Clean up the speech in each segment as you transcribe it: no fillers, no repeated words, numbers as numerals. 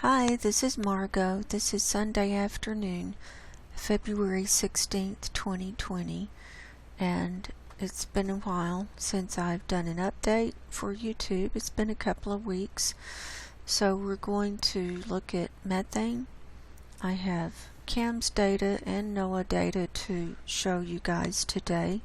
Hi, this is Margo. This is Sunday afternoon, February 16th, 2020, and it's been a while since I've done an update for YouTube. It's been a couple of weeks, so we're going to look at methane. I have CAMS data and NOAA data to show you guys today.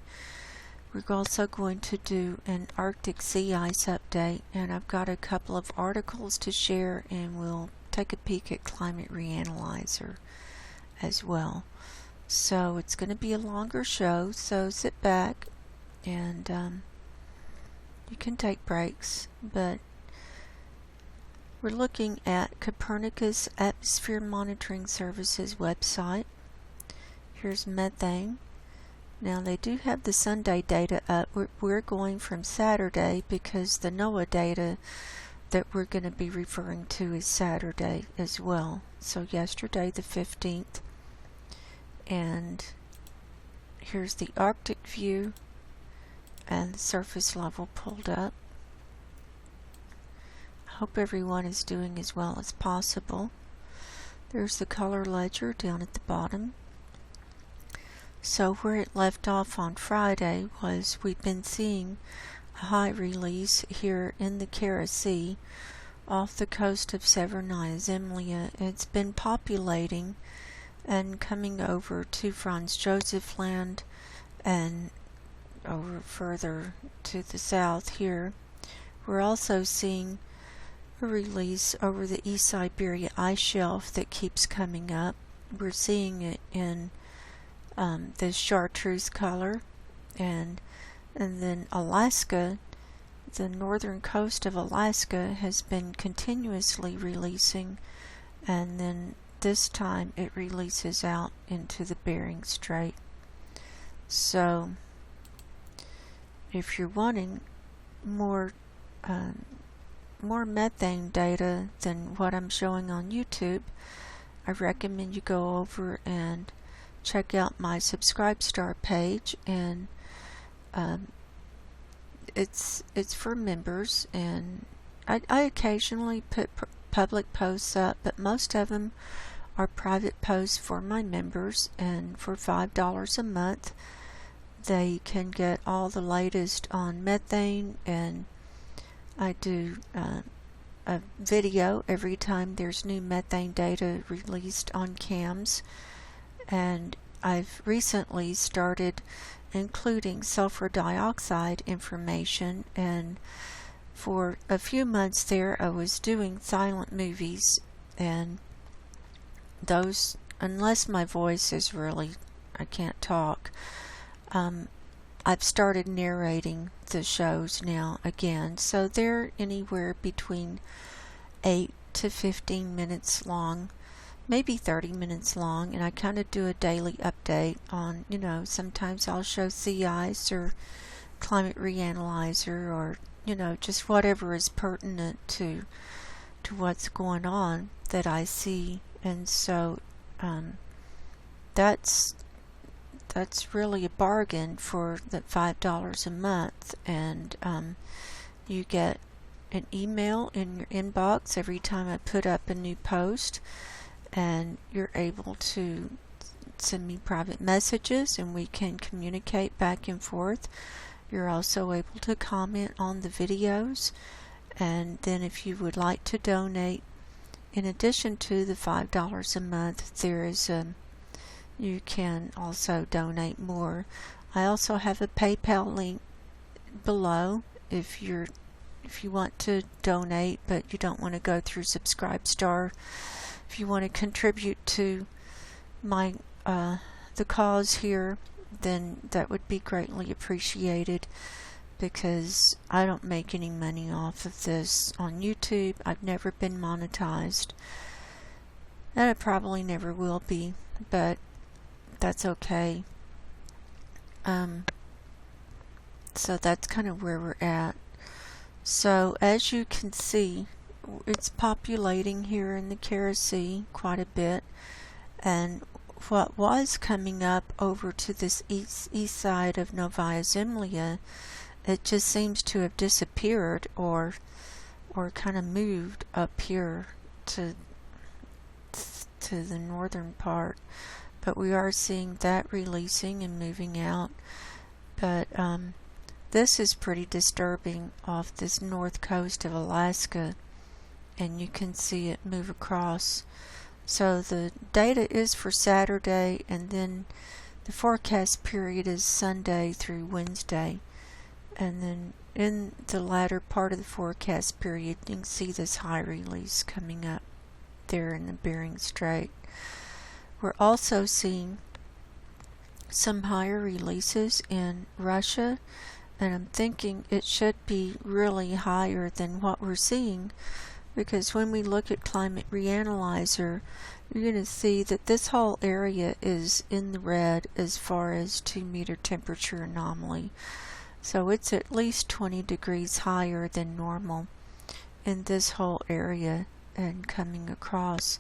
We're also going to do an Arctic sea ice update, and I've got a couple of articles to share, and we'll take a peek at Climate Reanalyzer as well. So it's going to be a longer show, so sit back and you can take breaks, but we're looking at Copernicus Atmosphere Monitoring Services website. Here's methane. Now they do have the Sunday data up. We're going from Saturday because the NOAA data that we're going to be referring to is Saturday as well. So yesterday the 15th, and here's the Arctic view and the surface level pulled up. I hope everyone is doing as well as possible. There's the color ledger down at the bottom. So where it left off on Friday was we've been seeing a high release here in the Kara Sea off the coast of Severnaya Zemlya. It's been populating and coming over to Franz Josef Land and over further to the south here. We're also seeing a release over the East Siberia ice shelf that keeps coming up. We're seeing it in this chartreuse color, and then Alaska, the northern coast of Alaska has been continuously releasing, and then this time it releases out into the Bering Strait. So if you're wanting more methane data than what I'm showing on YouTube, I recommend you go over and check out my Subscribe Star page, and it's for members, and I occasionally put public posts up, but most of them are private posts for my members, and for $5 a month they can get all the latest on methane, and I do a video every time there's new methane data released on CAMS. And I've recently started including sulfur dioxide information, and for a few months there I was doing silent movies, and those, unless my voice is really, I can't talk, I've started narrating the shows now again, so they're anywhere between 8 to 15 minutes long, maybe 30 minutes long, and I kind of do a daily update on, sometimes I'll show sea ice or Climate Reanalyzer, or, just whatever is pertinent to what's going on that I see. And so that's really a bargain for the $5 a month, and you get an email in your inbox every time I put up a new post, and you're able to send me private messages and we can communicate back and forth. You're also able to comment on the videos, and then if you would like to donate, in addition to the $5 a month, there is you can also donate more. I also have a PayPal link below if you want to donate but you don't want to go through Subscribe Star. If you want to contribute to my the cause here, then that would be greatly appreciated, because I don't make any money off of this on YouTube. I've never been monetized, and I probably never will be, but that's okay. So that's kind of where we're at. So as you can see, it's populating here in the Kara Sea quite a bit, and what was coming up over to this east side of Novaya Zemlya, it just seems to have disappeared or kind of moved up here to to the northern part, but we are seeing that releasing and moving out. But this is pretty disturbing off this north coast of Alaska, and you can see it move across. So the data is for Saturday, and then the forecast period is Sunday through Wednesday. And then in the latter part of the forecast period, you can see this high release coming up there in the Bering Strait. We're also seeing some higher releases in Russia, and I'm thinking it should be really higher than what we're seeing, because when we look at Climate Reanalyzer, you're going to see that this whole area is in the red as far as 2-meter temperature anomaly. So it's at least 20 degrees higher than normal in this whole area and coming across.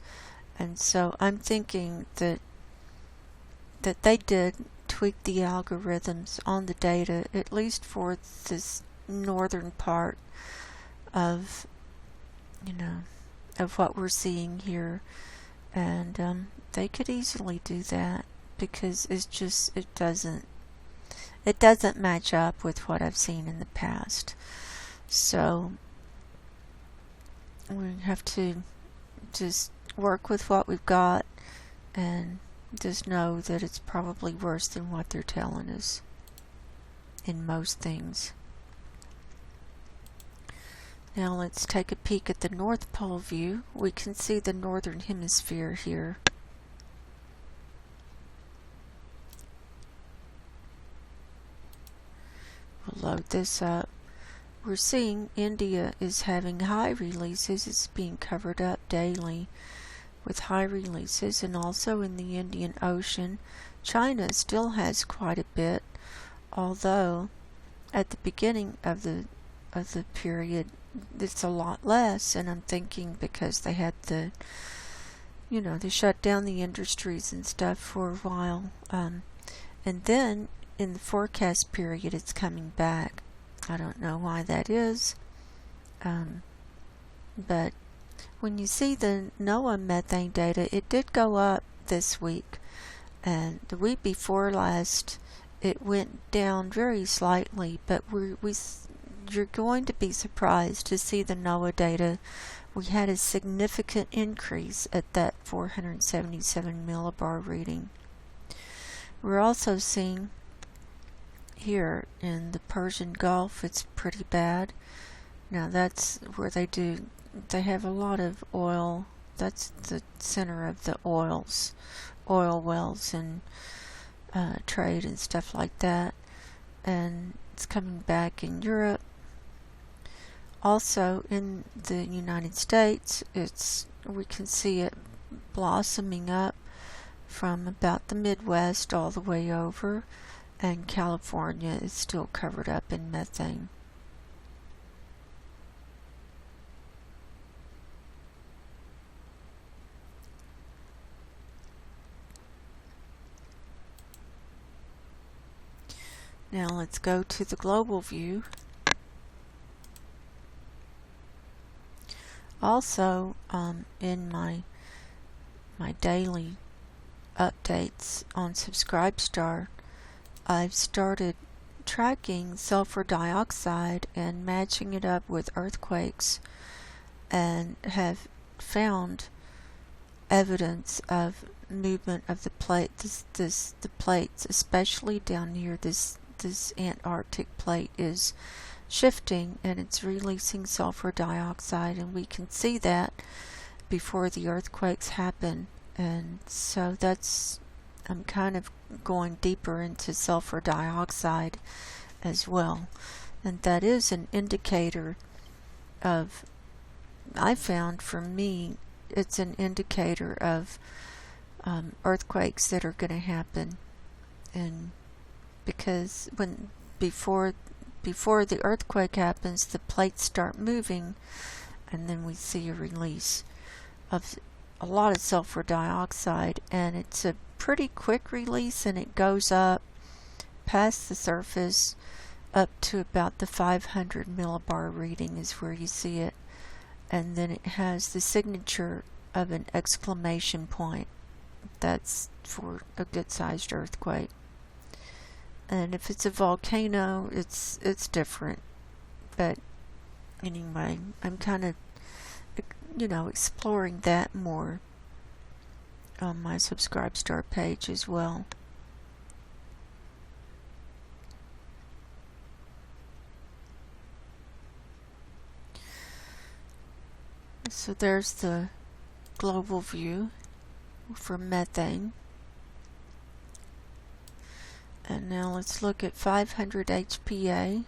And so I'm thinking that they did tweak the algorithms on the data, at least for this northern part of, of what we're seeing here. And they could easily do that, because it doesn't match up with what I've seen in the past. So we have to just work with what we've got and just know that it's probably worse than what they're telling us in most things. Now let's take a peek at the North Pole view. We can see the northern hemisphere here. We'll load this up. We're seeing India is having high releases. It's being covered up daily with high releases, and also in the Indian Ocean. China still has quite a bit, although at the beginning of the period it's a lot less, and I'm thinking because they had they shut down the industries and stuff for a while, and then in the forecast period it's coming back. I don't know why that is, but when you see the NOAA methane data, it did go up this week, and the week before last it went down very slightly, but you're going to be surprised to see the NOAA data. We had a significant increase at that 477 millibar reading. We're also seeing here in the Persian Gulf, it's pretty bad. Now that's where they have a lot of oil. That's the center of the oil wells and trade and stuff like that. And it's coming back in Europe. Also in the United States, we can see it blossoming up from about the Midwest all the way over, and California is still covered up in methane. Now let's go to the global view. Also, in my daily updates on Subscribestar, I've started tracking sulfur dioxide and matching it up with earthquakes, and have found evidence of movement of the the plates, especially down here. This Antarctic plate is shifting, and it's releasing sulfur dioxide, and we can see that before the earthquakes happen. And so I'm kind of going deeper into sulfur dioxide as well, and that is an indicator of, I found for me, it's an indicator of earthquakes that are going to happen. And because before the earthquake happens, the plates start moving, and then we see a release of a lot of sulfur dioxide, and it's a pretty quick release, and it goes up past the surface up to about the 500 millibar reading is where you see it, and then it has the signature of an exclamation point. That's for a good-sized earthquake. And if it's a volcano, it's different. But anyway, I'm kind of, exploring that more on my Subscribe Star page as well. So there's the global view for methane. And now let's look at 500 HPA.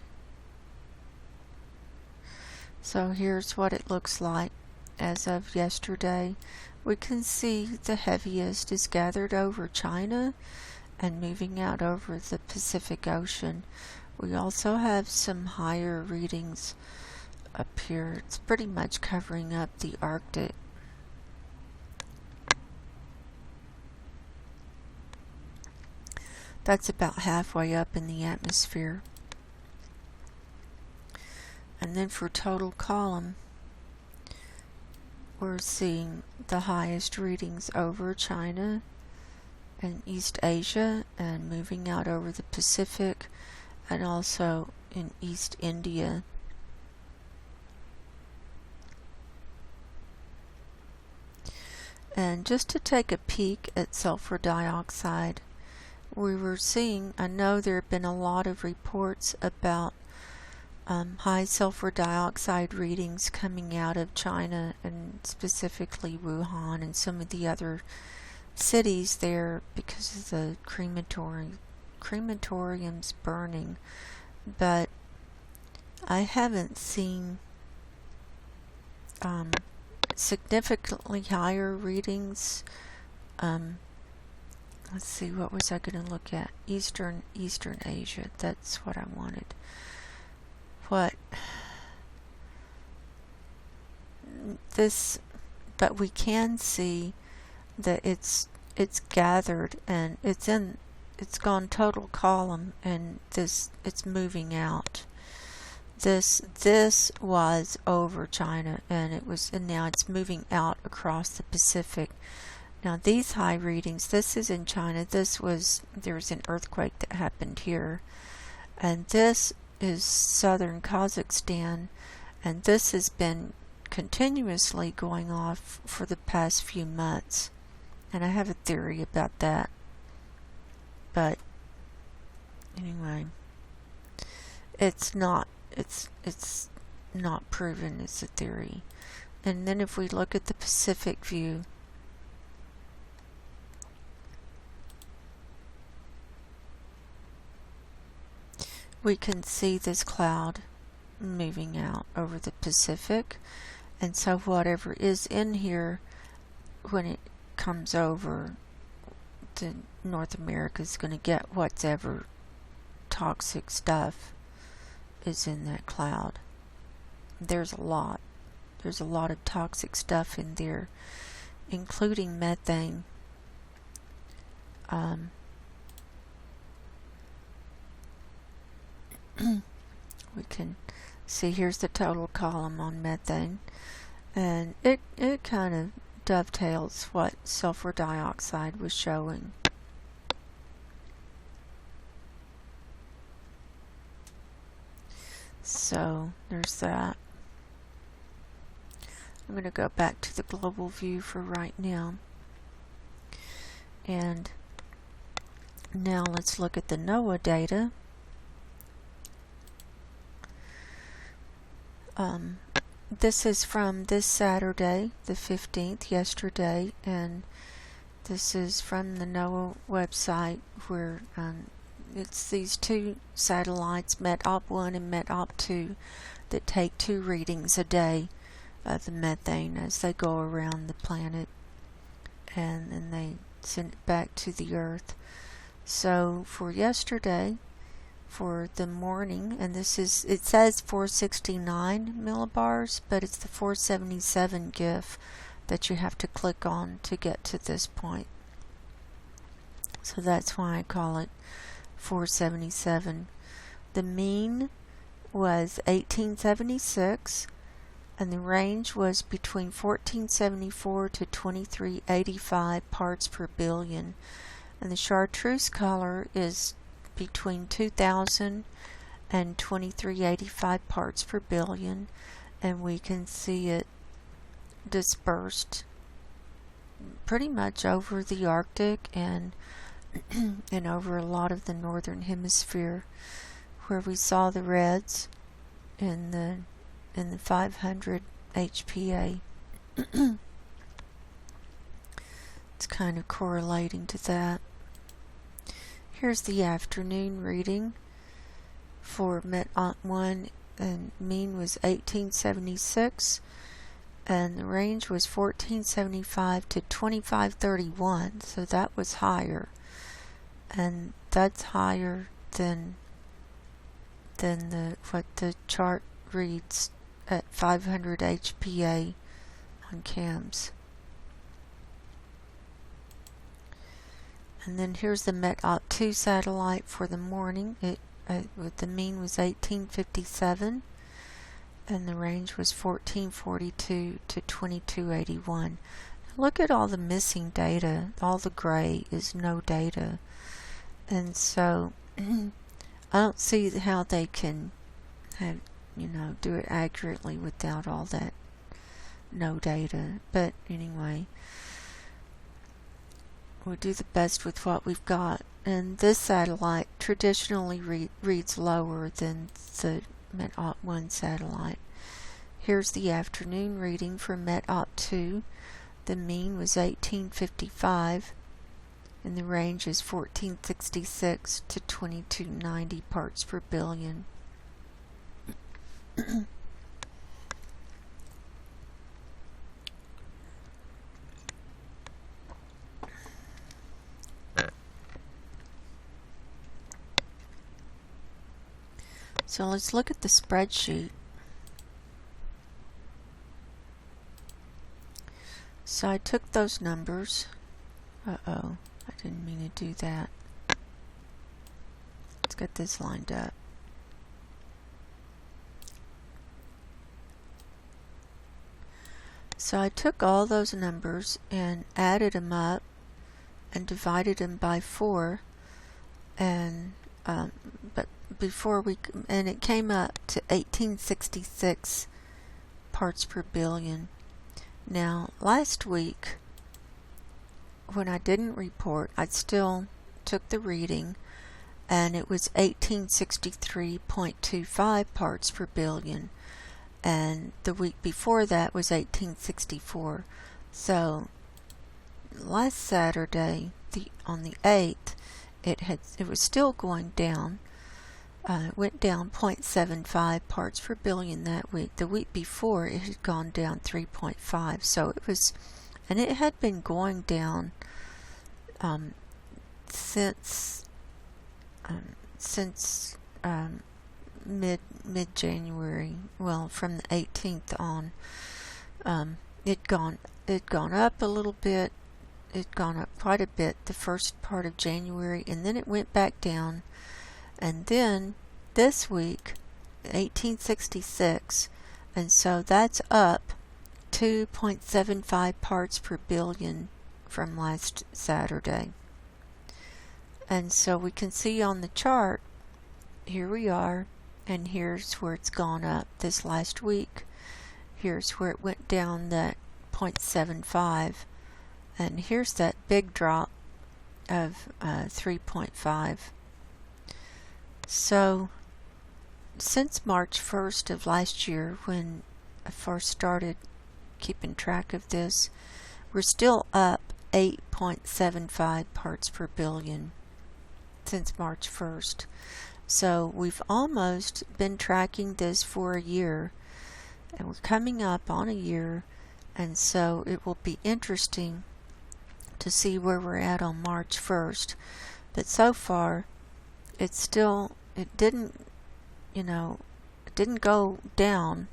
So here's what it looks like as of yesterday. We can see the heaviest is gathered over China and moving out over the Pacific Ocean. We also have some higher readings up here. It's pretty much covering up the Arctic. That's about halfway up in the atmosphere. And then for total column, we're seeing the highest readings over China and East Asia and moving out over the Pacific and also in East India. And just to take a peek at sulfur dioxide, we were seeing, I know there have been a lot of reports about high sulfur dioxide readings coming out of China and specifically Wuhan and some of the other cities there because of the crematoriums burning. But I haven't seen significantly higher readings. Let's see, what was I going to look at? Eastern Asia. That's what I wanted. But we can see that it's gathered and it's gone total column, and it's moving out. This was over China, and now it's moving out across the Pacific. Now these high readings, this is in China. There was an earthquake that happened here, and this is southern Kazakhstan, and this has been continuously going off for the past few months, and I have a theory about that. But anyway, it's not proven. It's a theory. And then if we look at the Pacific view, we can see this cloud moving out over the Pacific, and so whatever is in here, when it comes over to North America, is going to get whatever toxic stuff is in that cloud. There's a lot of toxic stuff in there, including methane. We can see here's the total column on methane, and it kind of dovetails what sulfur dioxide was showing. So there's that. I'm going to go back to the global view for right now, and now let's look at the NOAA data. This is from this Saturday, the 15th, yesterday, and this is from the NOAA website, where it's these two satellites, METOP1 and METOP2, that take 2 readings a day of the methane as they go around the planet, and then they send it back to the Earth. So for yesterday, for the morning, and it says 469 millibars, but it's the 477 GIF that you have to click on to get to this point. So that's why I call it 477. The mean was 1876. and the range was between 1474 to 2385 parts per billion, and the chartreuse color is between 2000 and 2385 parts per billion, and we can see it dispersed pretty much over the Arctic and and over a lot of the northern hemisphere, where we saw the reds in the 500 HPA. It's kind of correlating to that. Here's the afternoon reading for Met-1, and mean was 1876, and the range was 1475 to 2531, so that was higher, and that's higher than what the chart reads at 500 HPA on CAMS. And then here's the Met-2 satellite for the morning. The mean was 1857, and the range was 1442 to 2281. Look at all the missing data. All the gray is no data, and so I don't see how they can have, do it accurately without all that no data. But anyway, we'll do the best with what we've got. And this satellite traditionally reads lower than the Met-1 satellite. Here's the afternoon reading for Met-2. The mean was 1855, and the range is 1466 to 2290 parts per billion. So let's look at the spreadsheet. So I took those numbers. I didn't mean to do that. Let's get this lined up. So I took all those numbers and added them up and divided them by 4, and and it came up to 1866 parts per billion. Now, last week, when I didn't report, I still took the reading, and it was 1863.25 parts per billion, and the week before that was 1864. So last Saturday, on the 8th, it was still going down. It went down 0.75 parts per billion that week. The week before, it had gone down 3.5. So it was, and it had been going down since mid-January. Well, from the 18th on, it gone up a little bit. It gone up quite a bit the first part of January, and then it went back down. And then this week, 1866, and so that's up 2.75 parts per billion from last Saturday. And so we can see on the chart, here we are, and here's where it's gone up this last week. Here's where it went down that 0.75, and here's that big drop of 3.5. So, since March 1st of last year, when I first started keeping track of this, we're still up 8.75 parts per billion since March 1st. So, we've almost been tracking this for a year, and we're coming up on a year, and so it will be interesting to see where we're at on March 1st. But so far, it didn't go down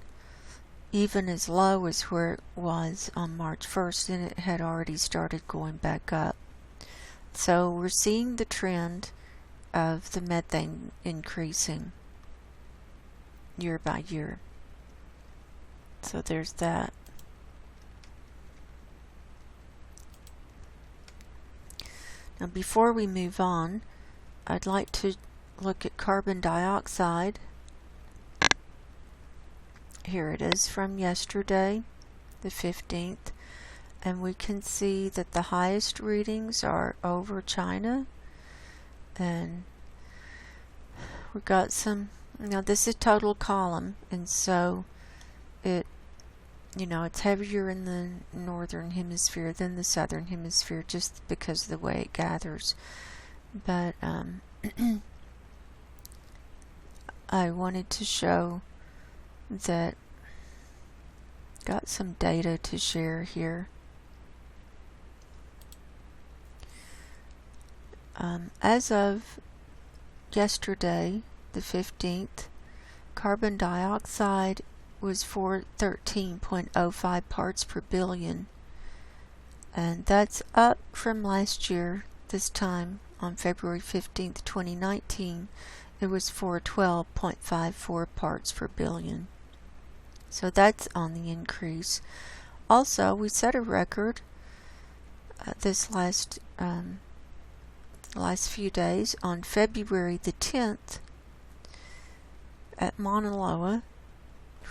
even as low as where it was on March 1st, and it had already started going back up. So we're seeing the trend of the methane increasing year by year. So there's that. Now before we move on, I'd like to look at carbon dioxide. Here it is from yesterday, the 15th, and we can see that the highest readings are over China, and we got some, now this is total column, and so it, it's heavier in the northern hemisphere than the southern hemisphere just because of the way it gathers. But I wanted to show that got some data to share here. As of yesterday, the 15th, carbon dioxide was 413.05 parts per billion, and that's up from last year. This time on February 15th, 2019, it was 412.54 parts per billion. So that's on the increase. Also, we set a record this last few days on February the 10th at Mauna Loa,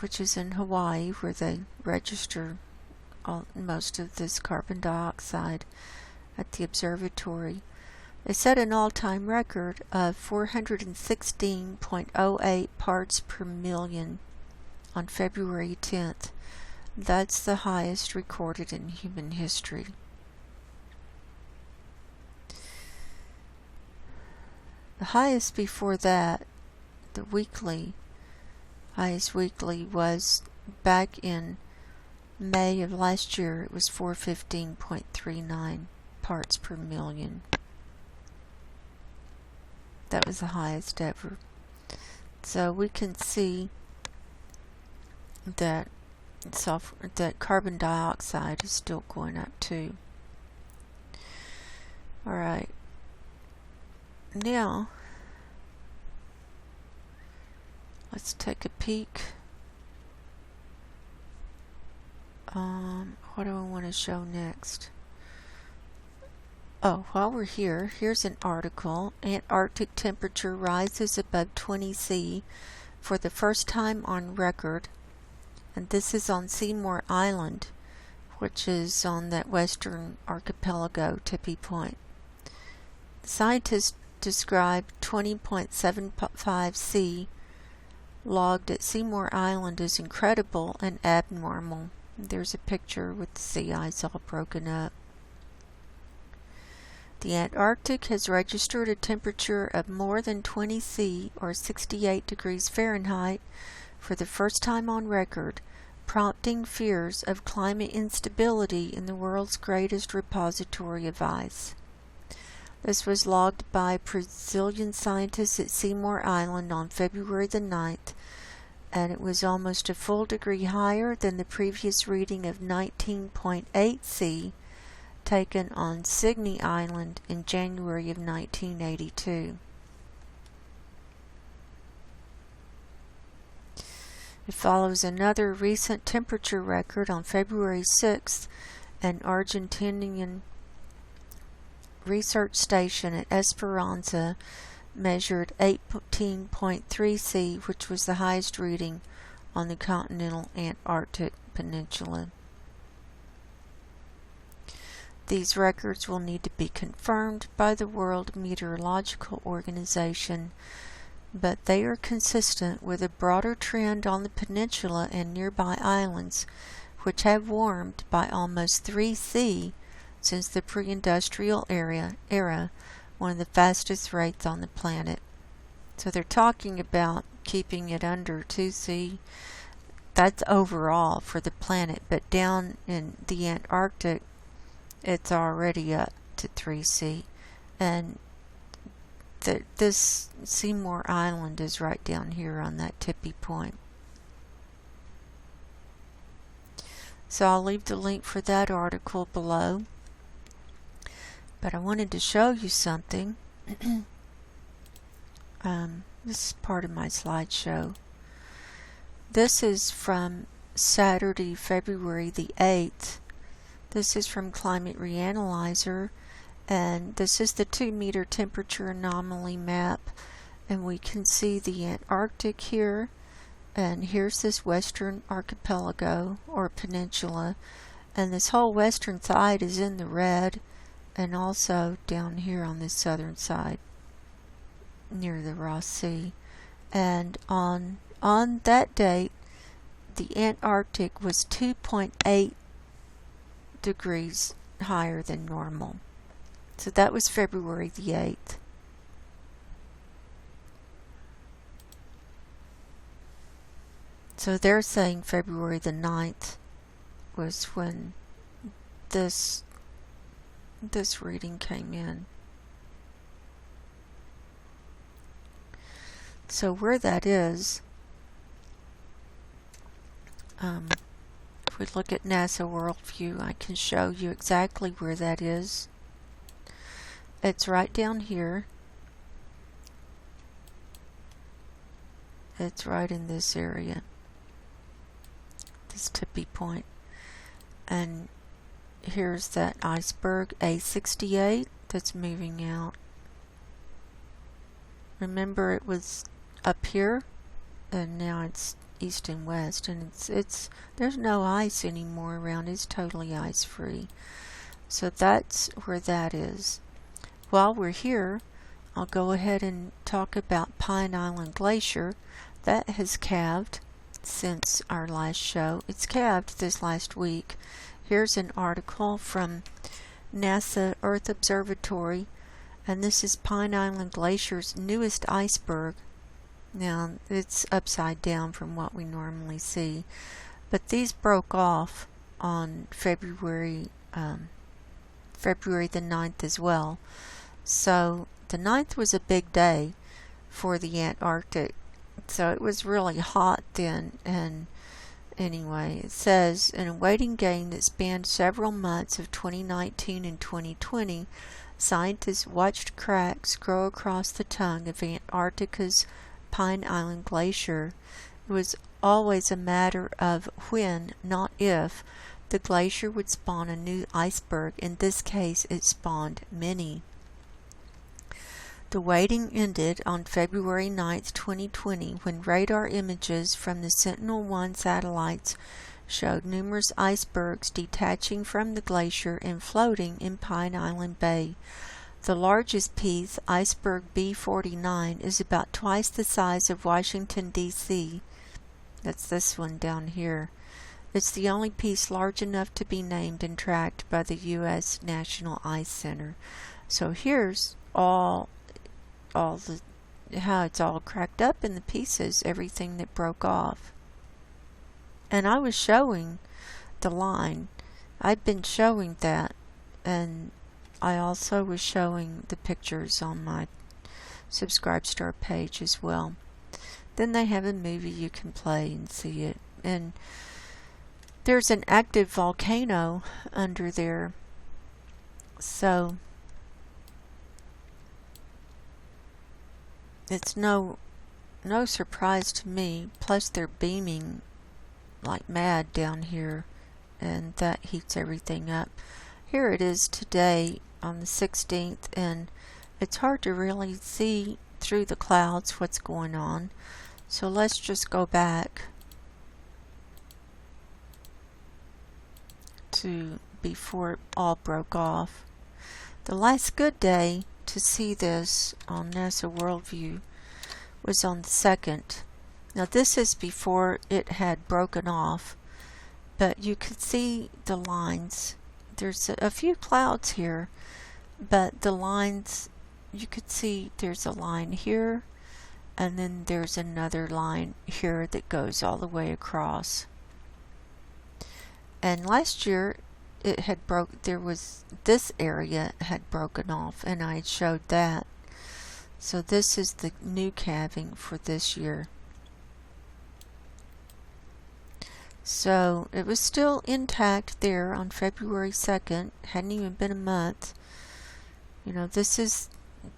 which is in Hawaii, where they register most of this carbon dioxide at the observatory. They set an all-time record of 416.08 parts per million on February 10th. That's the highest recorded in human history. The highest before that, the highest weekly, was back in May of last year. It was 415.39 parts per million. That was the highest ever. So we can see that carbon dioxide is still going up too. Alright. Now, let's take a peek. What do I want to show next? Oh, while we're here, here's an article. Antarctic temperature rises above 20 C for the first time on record. And this is on Seymour Island, which is on that western archipelago tippy point. Scientists describe 20.75 C logged at Seymour Island as incredible and abnormal. There's a picture with the sea ice all broken up. The Antarctic has registered a temperature of more than 20 C or 68 degrees Fahrenheit for the first time on record, prompting fears of climate instability in the world's greatest repository of ice. This was logged by Brazilian scientists at Seymour Island on February the 9th, and it was almost a full degree higher than the previous reading of 19.8 C taken on Sydney Island in January of 1982. It follows another recent temperature record on February 6th. An Argentinian research station at Esperanza measured 18.3 C, which was the highest reading on the continental Antarctic Peninsula. These records will need to be confirmed by the World Meteorological Organization, but they are consistent with a broader trend on the peninsula and nearby islands, which have warmed by almost 3 C since the pre-industrial era, one of the fastest rates on the planet. So they're talking about keeping it under 2 C. That's overall for the planet, but down in the Antarctic, it's already up to 3 C. And this Seymour Island is right down here on that tippy point. So I'll leave the link for that article below. But I wanted to show you something. This is part of my slideshow. This is from Saturday, February the 8th. This is from Climate Reanalyzer, and this is the 2-meter temperature anomaly map, and we can see the Antarctic here, and here's this western archipelago or peninsula, and this whole western side is in the red, and also down here on this southern side near the Ross Sea. And on that date, the Antarctic was 2.8 degrees higher than normal. So that was February the 8th. So they're saying February the 9th was when this reading came in. So where that is, if we look at NASA Worldview, I can show you exactly where that is. It's right down here. It's right in this area, this tippy point. And here's that iceberg A68 that's moving out. Remember, it was up here, and now it's east and west, and it's there's no ice anymore around. It's totally ice free. So that's where that is. While we're here, I'll go ahead and talk about Pine Island Glacier. That has calved since our last show. It's calved this last week. Here's an article from NASA Earth Observatory, and this is Pine Island Glacier's newest iceberg. Now, it's upside down from what we normally see, but these broke off on February the 9th as well. So the 9th was a big day for the Antarctic. So it was really hot then, and anyway, it says, in a waiting game that spanned several months of 2019 and 2020, scientists watched cracks grow across the tongue of Antarctica's Pine Island Glacier. It was always a matter of when, not if, the glacier would spawn a new iceberg. In this case, it spawned many. The waiting ended on February 9, 2020, when radar images from the Sentinel-1 satellites showed numerous icebergs detaching from the glacier and floating in Pine Island Bay. The largest piece, iceberg B49, is about twice the size of Washington, D.C. That's this one down here. It's the only piece large enough to be named and tracked by the U.S. National Ice Center. So here's all the how it's all cracked up in the pieces, everything that broke off. And I was showing the line. I've been showing that, and I also was showing the pictures on my Subscribe Star page as well. Then they have a movie you can play and see it. And there's an active volcano under there. So it's no surprise to me. Plus they're beaming like mad down here, and that heats everything up. Here it is today on the 16th, and it's hard to really see through the clouds what's going on. So let's just go back to before it all broke off. The last good day to see this on NASA Worldview was on the 2nd. Now this is before it had broken off, but you could see the lines. There's a few clouds here, but the lines, you could see there's a line here, and then there's another line here that goes all the way across. And last year it had this area had broken off, and I had showed that. So this is the new calving for this year. So it was still intact there on February 2nd. Hadn't even been a month. You know, it's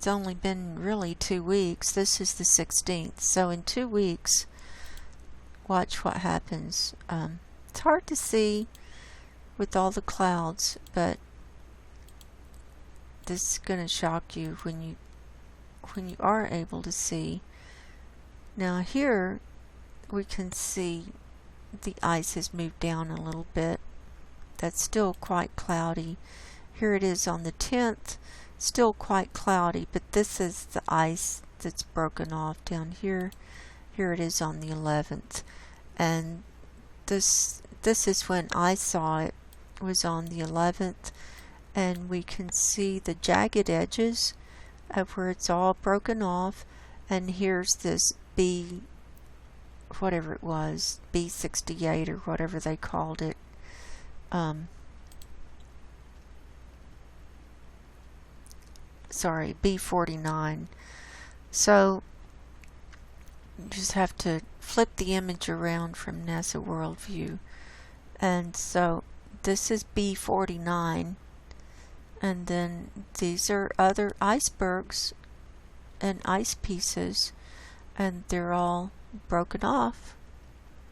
only been really 2 weeks. This is the 16th. So in 2 weeks, watch what happens. It's hard to see with all the clouds, but this is going to shock you when you are able to see. Now here we can see the ice has moved down a little bit. That's still quite cloudy. Here it is on the 10th, still quite cloudy, but this is the ice that's broken off down here. Here it is on the 11th, and this is when I saw it, was on the 11th, and we can see the jagged edges of where it's all broken off. And here's this whatever it was, B68 or whatever they called it. Sorry, B49. So you just have to flip the image around from NASA World View. And so this is B49, and then these are other icebergs and ice pieces, and they're all broken off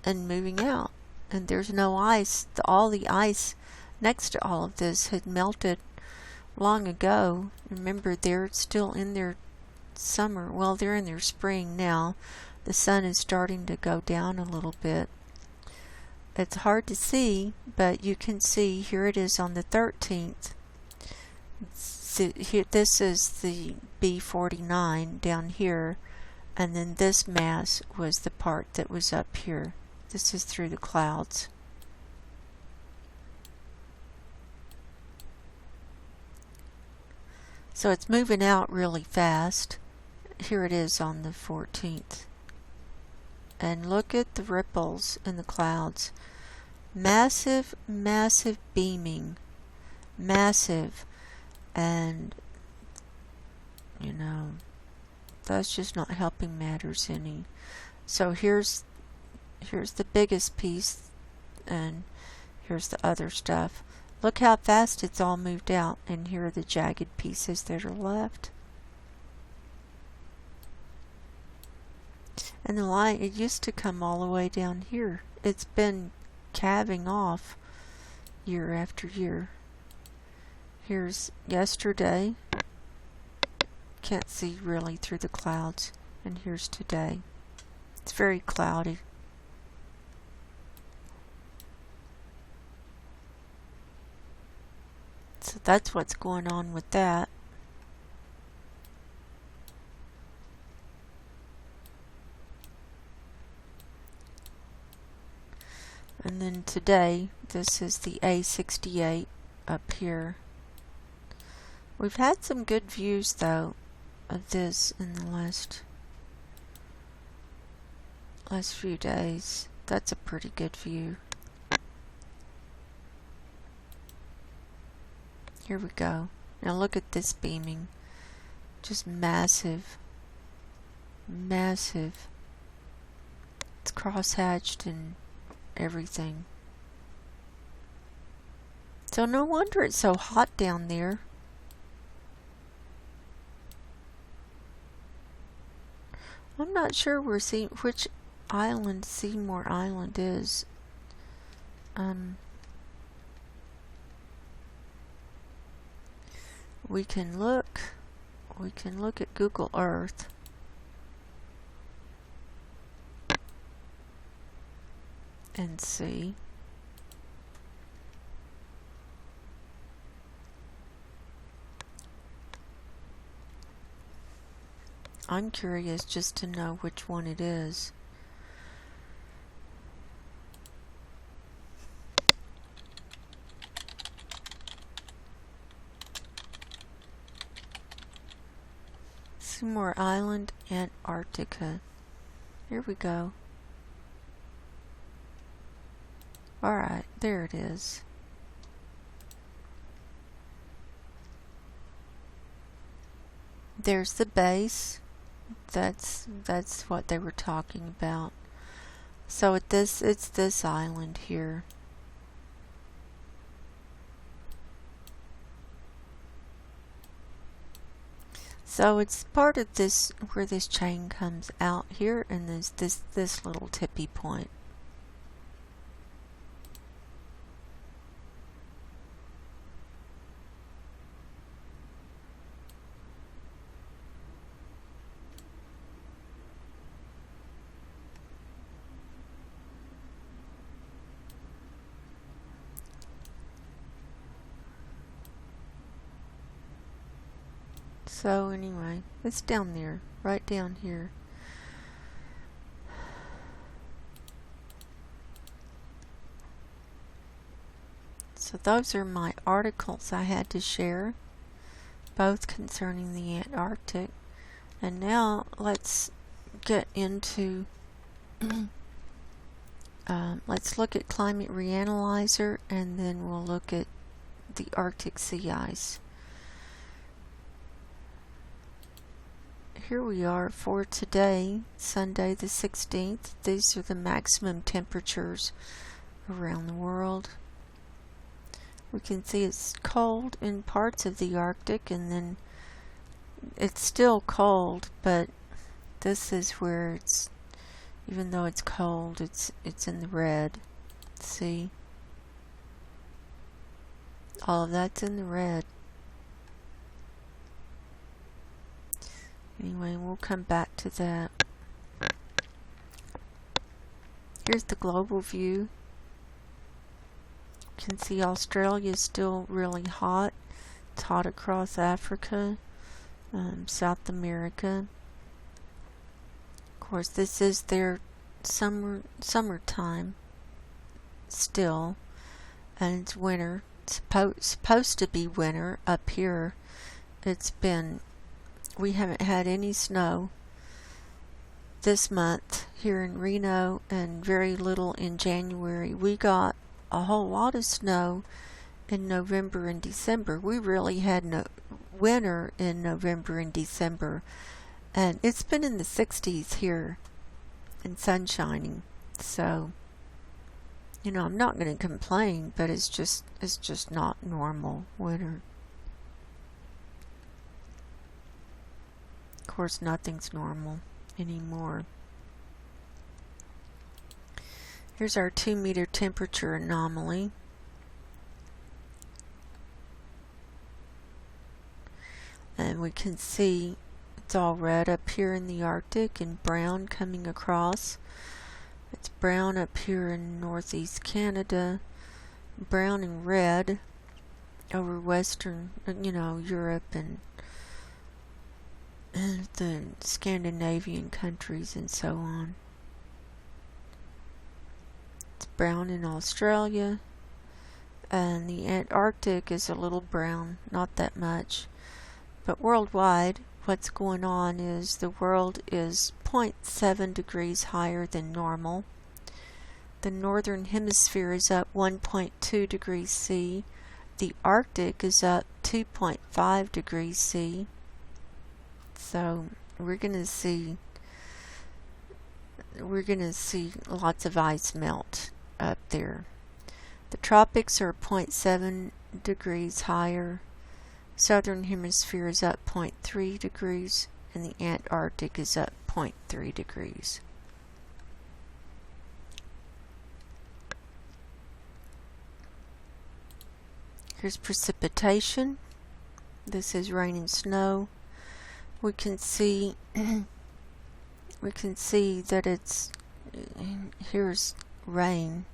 and moving out, and there's no ice. All the ice next to all of this had melted long ago. Remember, they're still in their summer. Well, they're in their spring now. The sun is starting to go down a little bit. It's hard to see, but you can see here it is on the 13th. This is the B49 down here, and then this mass was the part that was up here. This is through the clouds. So it's moving out really fast. Here it is on the 14th. And look at the ripples in the clouds. Massive, massive beaming. Massive. And, you know, that's just not helping matters any. So here's the biggest piece, and here's the other stuff. Look how fast it's all moved out, and here are the jagged pieces that are left. And the line, it used to come all the way down here. It's been calving off year after year. Here's yesterday. Can't see really through the clouds. And here's today. It's very cloudy. So that's what's going on with that. And then today, this is the A68 up here. We've had some good views though of this in the last few days. That's a pretty good view. Here we go. Now look at this beaming. Just massive. Massive. It's cross-hatched and everything. So no wonder it's so hot down there. I'm not sure we're seeing which island Seymour Island is. We can look at Google Earth. And see. I'm curious just to know which one it is. Seymour Island, Antarctica. Here we go. Alright, there it is. There's the base. That's what they were talking about. So it's this island here. So it's part of this where this chain comes out here, and there's this little tippy point. So anyway, it's down there, right down here. So those are my articles I had to share, both concerning the Antarctic. And now let's get into, let's look at Climate Reanalyzer, and then we'll look at the Arctic sea ice. Here we are for today, Sunday the 16th. These are the maximum temperatures around the world. We can see it's cold in parts of the Arctic, and then it's still cold, but this is where it's, even though it's cold, it's in the red. See? All of that's in the red. Anyway, we'll come back to that. Here's the global view. You can see Australia is still really hot. It's hot across Africa, South America. Of course, this is their summertime still, and it's winter. It's supposed to be winter up here. We haven't had any snow this month here in Reno, and very little in January. We got a whole lot of snow in November and December. We really had no winter in November and December, and it's been in the 60s here and sunshining. So, you know, I'm not going to complain, but it's just not normal winter. Of course, nothing's normal anymore. Here's our 2-meter temperature anomaly. And we can see it's all red up here in the Arctic and brown coming across. It's brown up here in northeast Canada, brown and red over western, Europe and the Scandinavian countries and so on. It's brown in Australia, and the Antarctic is a little brown, not that much. But worldwide, what's going on is the world is 0.7 degrees higher than normal. The northern hemisphere is up 1.2 degrees C. The Arctic is up 2.5 degrees C. So we're going to see lots of ice melt up there. The tropics are 0.7 degrees higher. Southern hemisphere is up 0.3 degrees, and the Antarctic is up 0.3 degrees. Here's precipitation. This is rain and snow. We can see that it's, here's rain,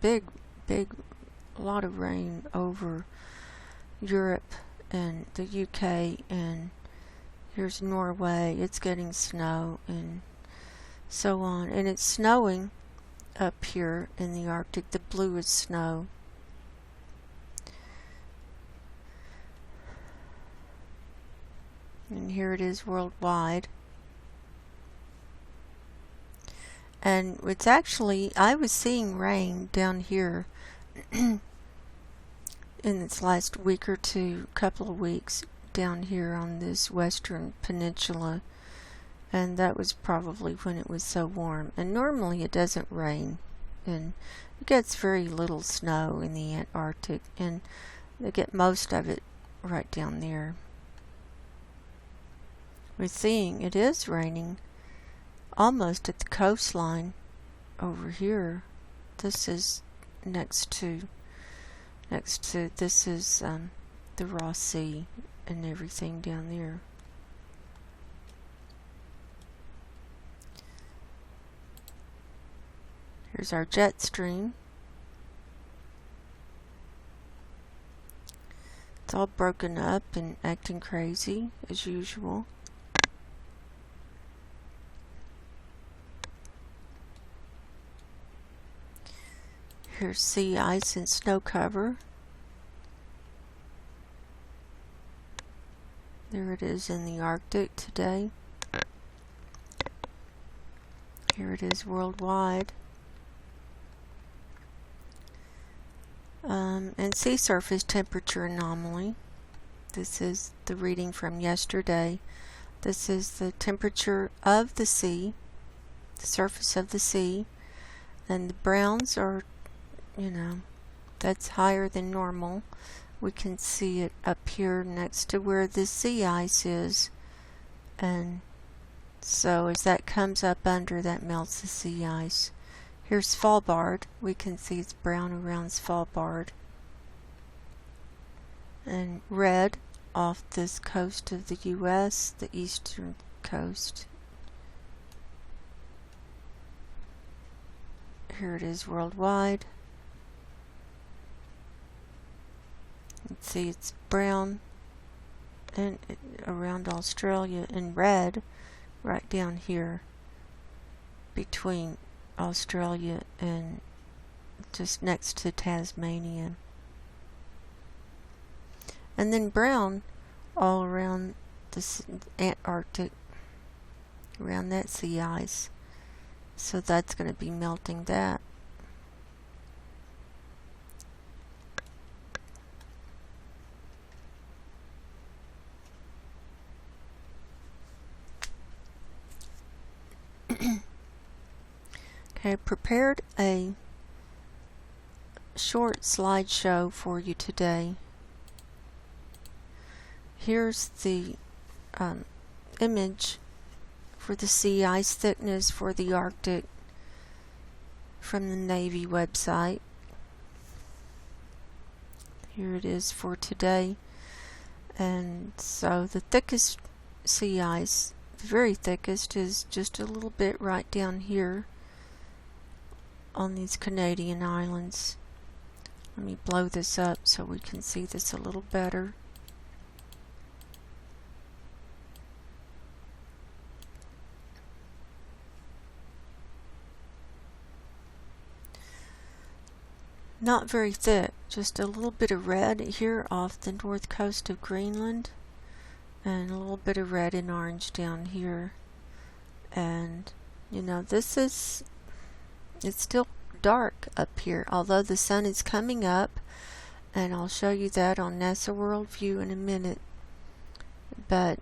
big, a lot of rain over Europe and the UK, and here's Norway. It's getting snow and so on, and it's snowing up here in the Arctic. The blue is snow. And here it is worldwide. And it's actually, I was seeing rain down here in this last week or two, couple of weeks down here on this western peninsula. And that was probably when it was so warm. And normally it doesn't rain. And it gets very little snow in the Antarctic. And they get most of it right down there. We're seeing it is raining almost at the coastline over here. This is next to this is the Ross Sea and everything down there. Here's our jet stream. It's It's all broken up and acting crazy as usual. Here's sea ice and snow cover. There it is in the Arctic today. Here it is worldwide. And sea surface temperature anomaly. This is the reading from yesterday. This is the temperature of the sea, the surface of the sea, and the browns are, that's higher than normal. We can see it up here next to where the sea ice is, and so as that comes up under, that melts the sea ice. Here's Svalbard. We can see it's brown around Svalbard. And red off this coast of the U.S., the eastern coast. Here it is worldwide. You can see it's brown and around Australia, and red right down here between Australia and just next to Tasmania. And then brown all around the Antarctic, around that sea ice. So that's going to be melting that. Okay, I prepared a short slideshow for you today. Here's the image for the sea ice thickness for the Arctic from the Navy website. Here it is for today. And so the thickest sea ice, the very thickest, is just a little bit right down here on these Canadian islands. Let me blow this up so we can see this a little better. Not very thick, just a little bit of red here off the north coast of Greenland, and a little bit of red and orange down here. And this is, it's still dark up here, although the sun is coming up, and I'll show you that on NASA World View in a minute. But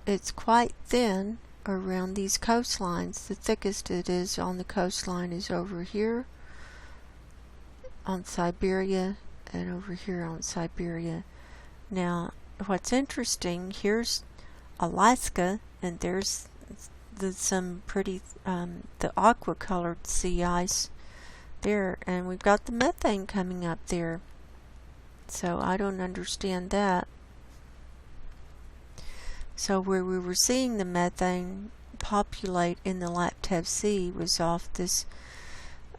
it's quite thin around these coastlines. The thickest it is on the coastline is over here on Siberia, and over here on Siberia. Now, what's interesting, here's Alaska, and there's some pretty, the aqua-colored sea ice there, and we've got the methane coming up there. So I don't understand that. So where we were seeing the methane populate in the Laptev Sea was off this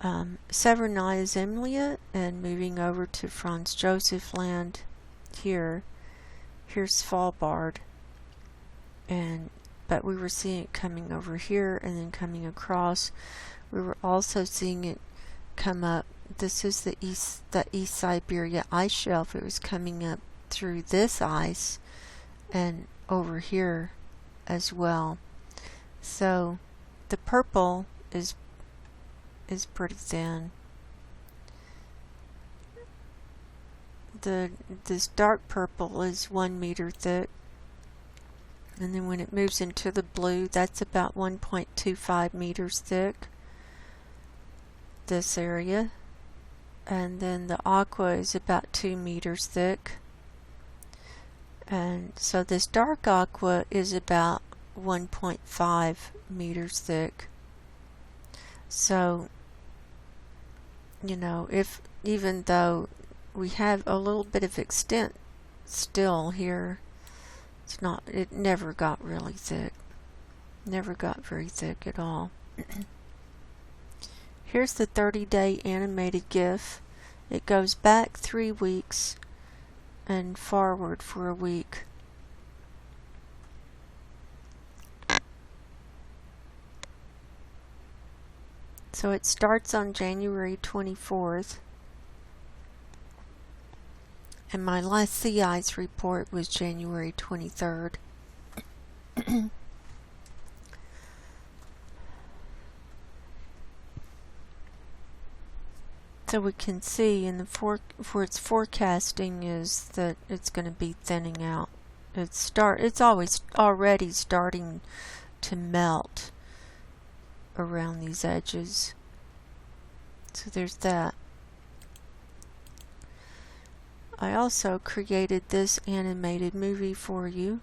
Severnaya Zemlya, and moving over to Franz Josef Land here. Here's Svalbard, but we were seeing it coming over here and then coming across. We were also seeing it come up. This is the East Siberia ice shelf. It was coming up through this ice and over here as well. So the purple is pretty thin. This dark purple is 1 meter thick, and then when it moves into the blue, that's about 1.25 meters thick, this area. And then the aqua is about 2 meters thick, and so this dark aqua is about 1.5 meters thick. So if even though we have a little bit of extent still here, it never got really thick. Never got very thick at all. Here's the 30-day animated GIF. It goes back 3 weeks, and forward for a week. So it starts on January 24th, and my last sea ice report was January 23rd. So we can see in the for its forecasting is that it's going to be thinning out. It's always already starting to melt around these edges. So there's that. I also created this animated movie for you.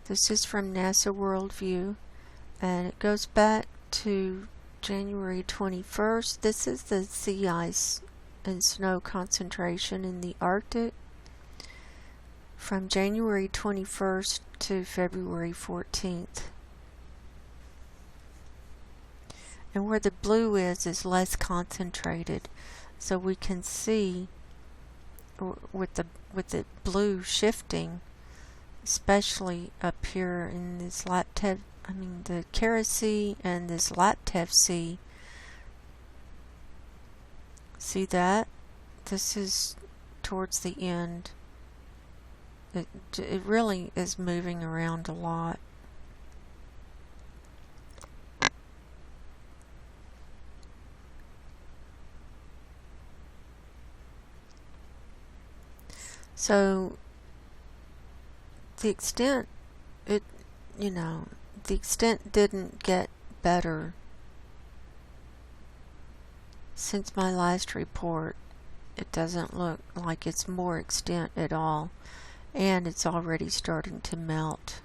This is from NASA Worldview, and it goes back to January 21st. This is the sea ice and snow concentration in the Arctic from January 21st to February 14th. And where the blue is less concentrated, so we can see with the blue shifting, especially up here in this the Kara Sea and this Laptev Sea. See that? This is towards the end. It really is moving around a lot. So the extent didn't get better since my last report. It doesn't look like it's more extent at all, and it's already starting to melt.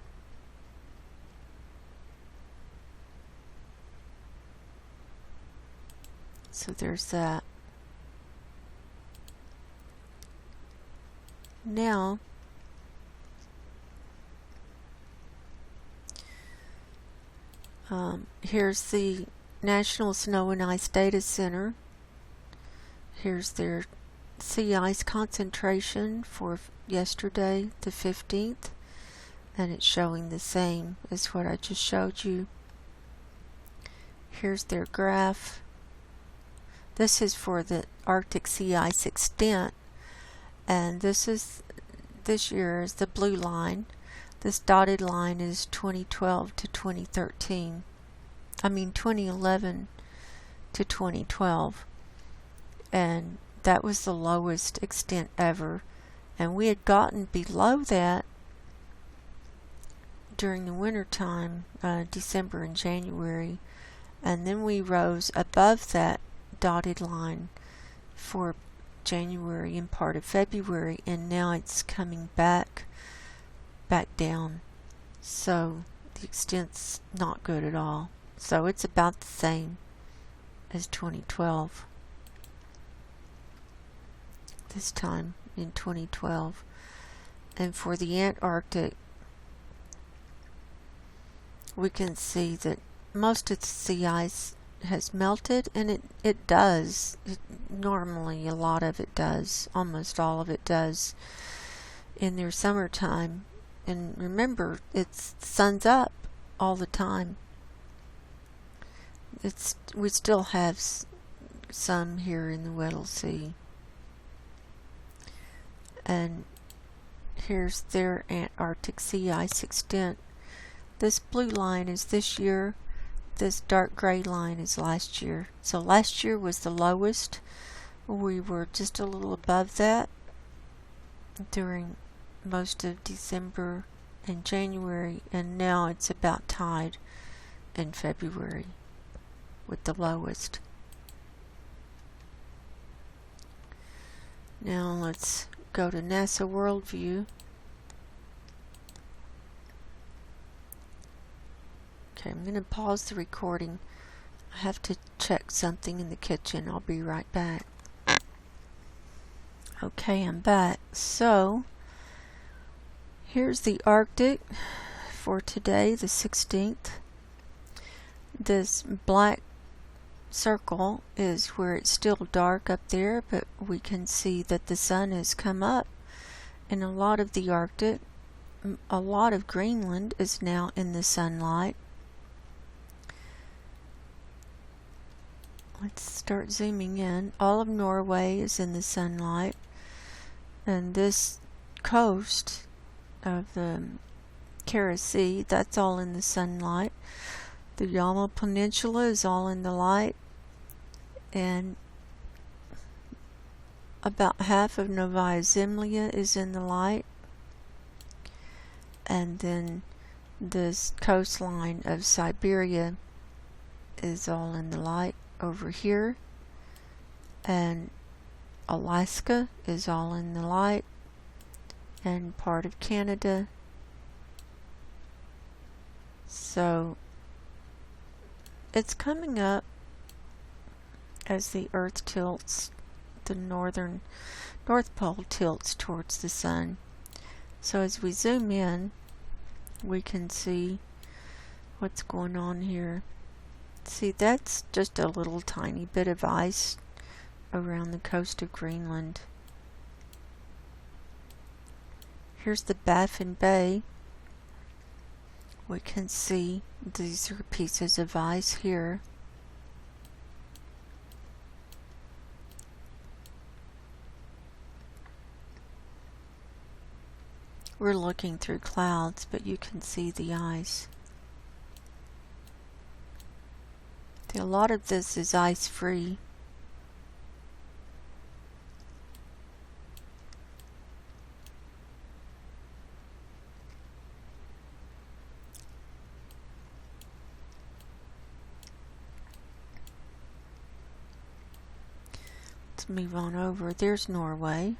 So there's that. Now here's the National Snow and Ice Data Center. Here's their sea ice concentration for yesterday, the 15th, and it's showing the same as what I just showed you. Here's their graph. This is for the Arctic sea ice extent, and this year is the blue line. This dotted line is 2012 to 2013. 2011 to 2012. And that was the lowest extent ever. And we had gotten below that during the winter time, December and January. And then we rose above that dotted line for January and part of February, and now it's coming back down. So the extent's not good at all. So it's about the same as 2012. This time in 2012. And for the Antarctic, we can see that most of the sea ice has melted, and it does. Normally a lot of it does. Almost all of it does in their summertime. And remember, the sun's up all the time. We still have some here in the Weddell Sea. And here's their Antarctic sea ice extent. This blue line is this year. This dark gray line is last year. So last year was the lowest. We were just a little above that during most of December and January, and now it's about tied in February with the lowest. Now let's go to NASA Worldview. Okay, I'm going to pause the recording. I have to check something in the kitchen. I'll be right back. Okay, I'm back. So, here's the Arctic for today, the 16th. This black circle is where it's still dark up there, but we can see that the sun has come up in a lot of the Arctic. A lot of Greenland is now in the sunlight. Let's start zooming in. All of Norway is in the sunlight, and this coast of the Kara Sea, that's all in the sunlight. The Yamal Peninsula is all in the light, and about half of Novaya Zemlya is in the light, and then this coastline of Siberia is all in the light over here, and Alaska is all in the light, and part of Canada. So it's coming up as the Earth tilts, the North Pole tilts towards the sun. So as we zoom in, we can see what's going on here. See, that's just a little tiny bit of ice around the coast of Greenland. Here's the Baffin Bay. We can see these are pieces of ice here. We're looking through clouds, but you can see the ice. A lot of this is ice-free. Let's move on over. There's Norway.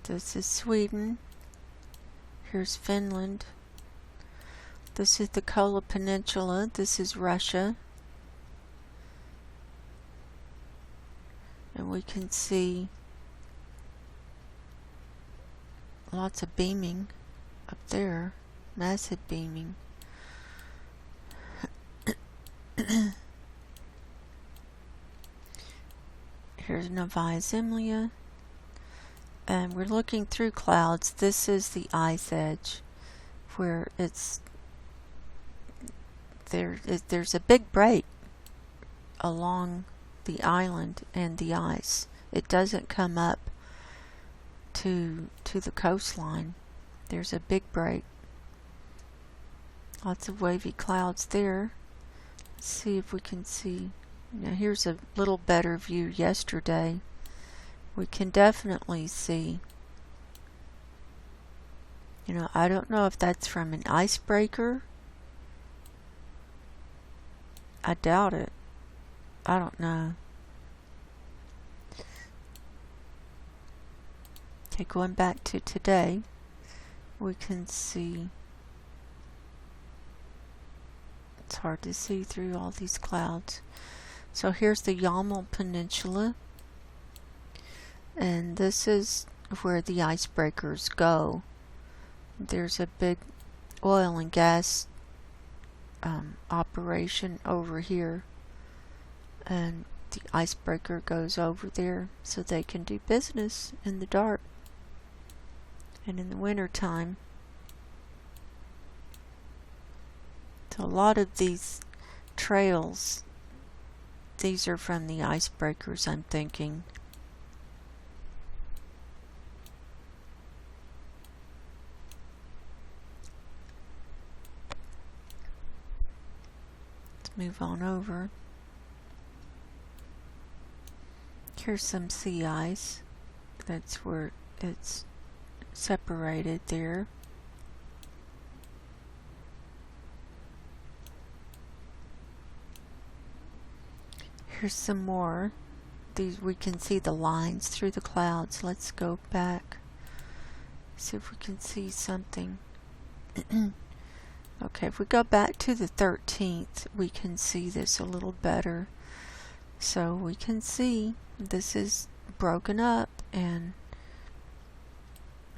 This is Sweden. Here's Finland. This is the Kola Peninsula. This is Russia. And we can see lots of beaming up there. Massive beaming. Here's Novaya Zemlya. And we're looking through clouds. This is the ice edge where it's there's a big break along the island and the ice. It doesn't come up to the coastline. There's a big break. Lots of wavy clouds there. Let's see if we can see. Now here's a little better view yesterday. We can definitely see. You know, I don't know if that's from an icebreaker. I doubt it. I don't know. Okay, going back to today, we can see. It's hard to see through all these clouds. So here's the Yamal Peninsula. And this is where the icebreakers go. There's a big oil and gas operation over here, and the icebreaker goes over there so they can do business in the dark and in the winter time. So a lot of these trails, these are from the icebreakers, I'm thinking. Move on over. Here's some sea ice. That's where it's separated there. Here's some more. These, we can see the lines through the clouds. Let's go back. See if we can see something. Okay, if we go back to the 13th, we can see this a little better. So we can see this is broken up, and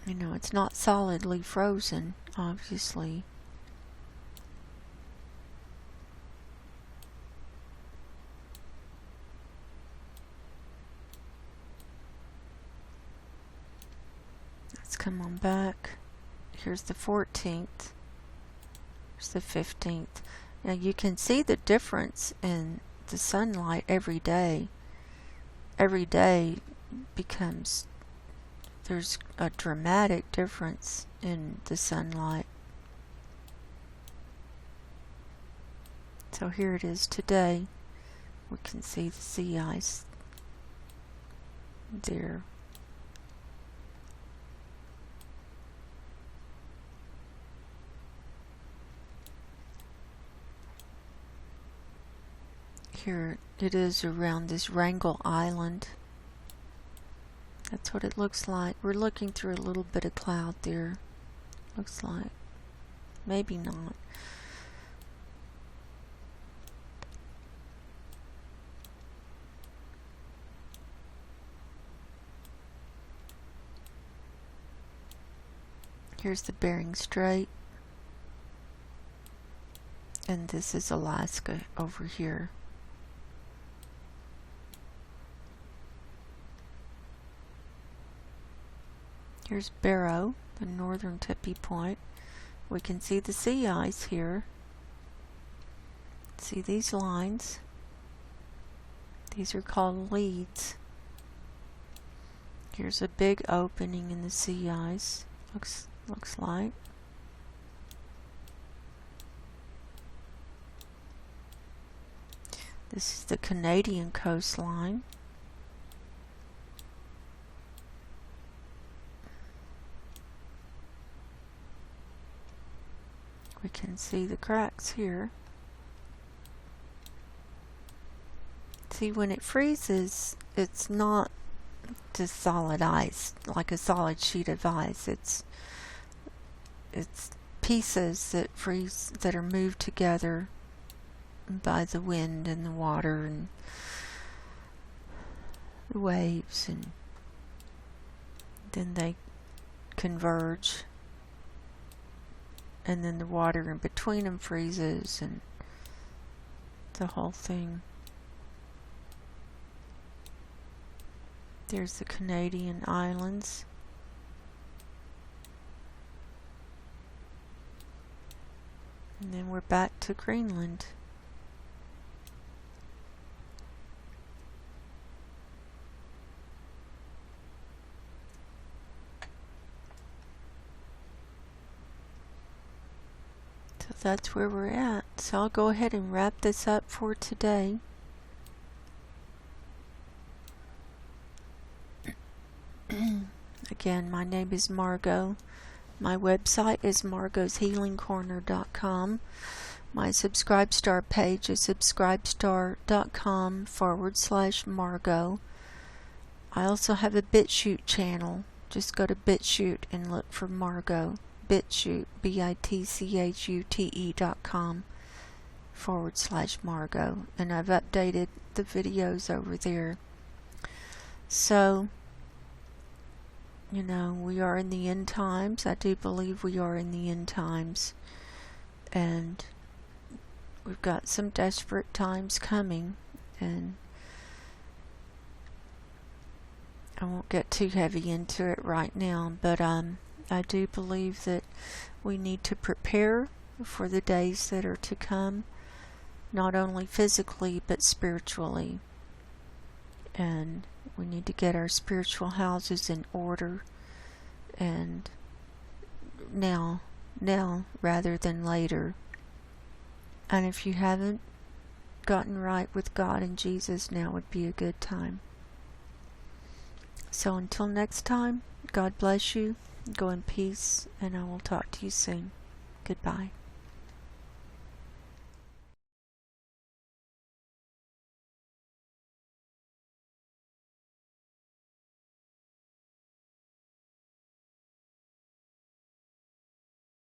you know, it's not solidly frozen, obviously. come on back. Here's the 14th. Here's the 15th. Now you can see the difference in the sunlight every day. Every day becomes, there's a dramatic difference in the sunlight. So here it is today. We can see the sea ice there. Here it is around this Wrangel Island. That's what it looks like. We're looking through a little bit of cloud there. Looks like. Maybe not. Here's the Bering Strait. And this is Alaska over here. Here's Barrow, the northern tippy point. We can see the sea ice here. See these lines? These are called leads. Here's a big opening in the sea ice. Looks like. This is the Canadian coastline. We can see the cracks here. See, when it freezes, it's not just solid ice, like a solid sheet of ice. It's pieces that freeze, that are moved together by the wind and the water and the waves, and then they converge, and then the water in between them freezes, and the whole thing. There's the Canadian islands. And then we're back to Greenland. So that's where we're at. So I'll go ahead and wrap this up for today. Again, my name is Margo. My website is margoshealingcorner.com. My Subscribestar page is subscribestar.com/Margo. I also have a BitChute channel. Just go to BitChute and look for Margo. BitChute, bitchute.com/Margo. And I've updated the videos over there. So, you know, we are in the end times. I do believe we are in the end times. And we've got some desperate times coming. And I won't get too heavy into it right now. But I do believe that we need to prepare for the days that are to come. Not only physically, but spiritually. And we need to get our spiritual houses in order, and now rather than later. And if you haven't gotten right with God and Jesus, now would be a good time. So until next time, God bless you, go in peace, and I will talk to you soon. Goodbye.